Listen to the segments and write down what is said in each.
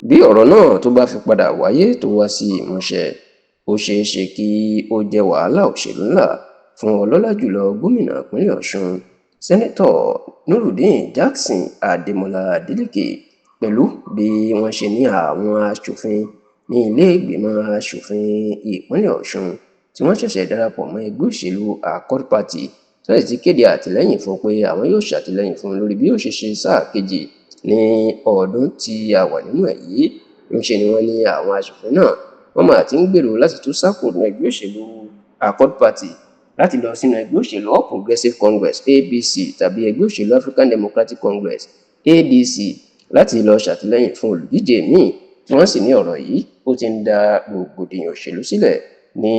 bí ọ̀rọ̀ náà tó bá fi padà wáyé tó wá sí ìmúṣẹ, ó ṣeé ṣe kí ó jẹ́ wàhálà òṣèlú ńlá fún ọlọ́lá jùlọ gómìnà ìpínlẹ̀ Ọ̀ṣun sẹ́nẹ́tọ̀ Nurudeen Jackson Adémọlá Adeleke pẹ̀lú bí wọ́n ṣe ní àwọn aṣòfin ní ilé ìgbìmọ̀ aṣòfin ìpínlẹ̀ Ọ̀ṣun tí wọ́n ṣẹ̀ṣẹ̀ darapọ̀ mọ́ ẹgbẹ́ òṣèlú Accord Party tó sì ti kéde àtìlẹ́yìn fún pé àwọn yóò ṣàtìlẹ́yìn fún lórí bí ó ṣe ṣe sáà kejì ní ọdún tí a wà nínú ẹ̀ yìí. Ńṣe ni wọ́n ní àwọn aṣòfin náà wọ́n máa ti ń gbèrò láti tún sá kúrò nínú ẹgbẹ́ òṣèlú Accord Party láti lọ sínú ẹgbẹ́ òṣèlú All Progressives Congress APC tàbí ẹgbẹ́ òṣèlú African Democratic Congress ADC láti lọ ṣàtìlẹ́yìn fún olùdíje míì tí wọ́n sì ní ọ̀rọ̀ yìí ó ti ń dá rògbòdìyàn òṣèlú sílẹ̀ ní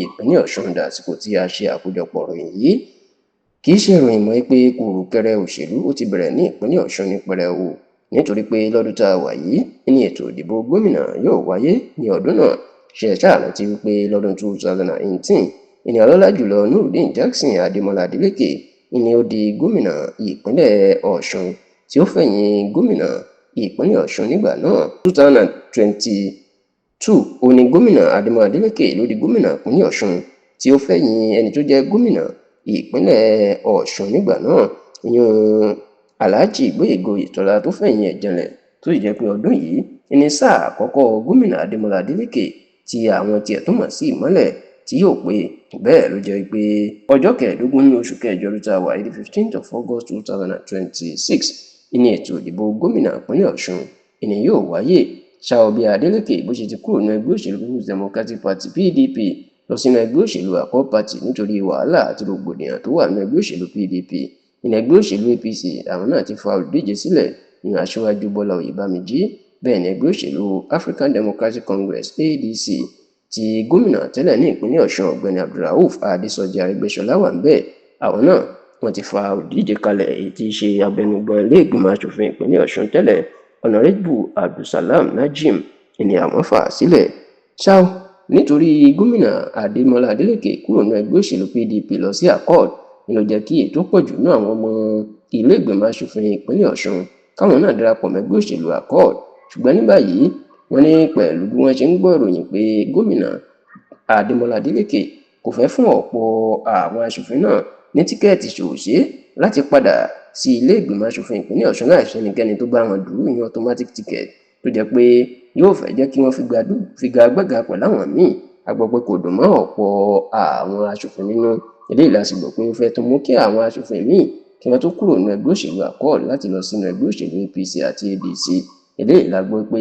ìpínlẹ̀ Ọ̀ṣun dàsìkò tí a ṣe àkójọpọ̀ ìròyìn yìí. Kì í ṣe ìròyìn mọ́ pé kùrùkẹrẹ òṣèlú ó ti bẹ̀rẹ̀ ní ìpínlẹ̀ Ọ̀ṣun ní pẹrẹwu nítorí pé lọ́dún tá a wà yìí ní ètò ìdìbò gómìnà yóò wáyé ní ọdún náà. Ṣe ṣàrántí wípé lọ́dún 2018 ènìyàn lọ́lá jùlọ Nurudeen Jackson Adémọlá Adeleke ni ó di gómìnà ìpínlẹ̀ Ọ̀ṣun tí ó fẹ̀yìn gómìnà ìpínlẹ̀ Ọ̀ṣun nígbà náà. 2022 òní gómìnà Adémọlá Adeleke ló di gómìnà ìpínlẹ̀ Ọ̀ṣun tí ó fẹ̀yìn ẹni tó jẹ́ gómìnà ìpínlẹ̀ Ọ̀ṣun nígbà náà, ìyẹn Alhaji Gbóyèga Oyètọ́lá tó fẹ̀yìn ẹ̀ janlẹ̀ tó sì jẹ́ pé ọdún yìí ní sáà àkọ́kọ́ gómìnà Adémọlá Adeleke tí àwọn tiẹ̀ tó mọ̀ sí ìmọ́lẹ̀ tí yóò pé. Bẹ́ẹ̀ ló jẹ́ pé ọjọ́ 15 ní oṣù kẹjọ ló ta wà ní 15th of August 2026 ní ètò ìdìbò gómìnà ìpínlẹ̀ Ọ̀ṣun ìní yóò wáyé. Ṣáò bí Adeleke bó ṣe ti kúrò ní ẹgbẹ́ òṣèlú People's Democratic Party PDP lọ sínú ẹgbẹ́ òṣèlú Accord Party nítorí wàhálà àti rògbòdìyàn tó wà ní ẹgbẹ́ òṣèlú PDP. Ní ẹgbẹ́ òṣèlú APC àwọn náà ti fa olùdíje sílẹ̀ ní aṣíwájú Bọ́lá Oyèbámíjí. Bẹ́ẹ̀ ni ẹgbẹ́ òṣèlú African Democratic Congress ADC tí gómìnà tẹ́lẹ̀ ní ìpínlẹ̀ Ọ̀ṣun ọ̀gbẹ́ni Abdulrauf Adésọjí Arẹ́gbẹ́ṣọlá wà ńbẹ̀. Àwọn náà wọ́n ti fa olùdíje kalẹ̀ èyí tí í ṣe abẹnugan ilé ìgbìmọ̀ aṣòfin ìpínlẹ̀ Ọ̀ṣun tẹ́lẹ̀ Honorable Abdulsalam Najim ni àwọn fà sílẹ̀. Ṣáò nítorí gómìnà Adémọlá Adeleke kúrò ní ẹgbẹ́ òṣèlú PDP lọ sí Accord ló jẹ́ kí ètò pọ̀jù ní àwọn ọmọ ilé ìgbìmọ̀ aṣòfin ìpínlẹ̀ Ọ̀ṣun káwọn náà darapọ̀ mọ́ ẹgbẹ́ òṣèlú Accord. Ṣùgbọ́n ní báyìí wọ́n ní pẹ̀lú bí wọ́n ṣe ń gbọ́ ìròyìn pé gómìnà Adémọlá Adeleke kò fẹ́ fún ọ̀pọ̀ àwọn aṣòfin náà ní tíkẹ́ẹ̀tì ṣòṣé láti padà sí ilé ìgbìmọ̀ aṣòfin ìpínlẹ̀ Ọ̀ṣun láìsí ẹnikẹ́ni tó bá wọn dùrú ní automatic ticket tó jẹ́ pé yóò fẹ́ jẹ́ kí wọ́n figagbága pẹ̀lú àwọn míì. A gbọ́ pé kò dùn mọ́ ọ̀pọ̀ àwọn aṣòfin nínú. Eléyìí la sì gbọ́ pé ó fẹ́ tó mú kí àwọn aṣòfin míì kí wọ́n tó kúrò ní ẹgbẹ́ òṣèlú Accord láti lọ sínú ẹgbẹ́ òṣèlú APC àti ADC. Eléyìí la gbọ́ pé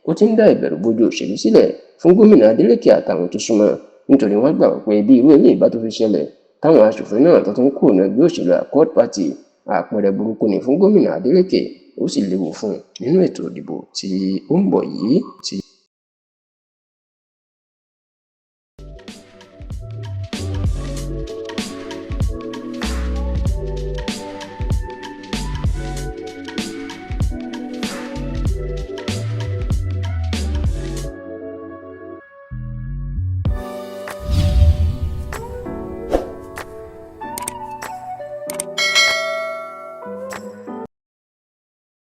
ó ti ń dá ìbẹ̀rùbojo òṣèlú sílẹ̀ fún gómìnà Adeleke àtàwọn tó súnmọ́ nítorí wọ́n gbà pé bí irú eléyìí bá tó fi ṣẹlẹ̀ táwọn aṣòfin náà tó tún kúrò ní ẹgbẹ́ òṣèlú Accord Party àpẹẹrẹ burúkú ni fún gómìnà Adeleke ó sì léwu fún nínú ètò ìdìbò tí ó ń bọ̀ yìí.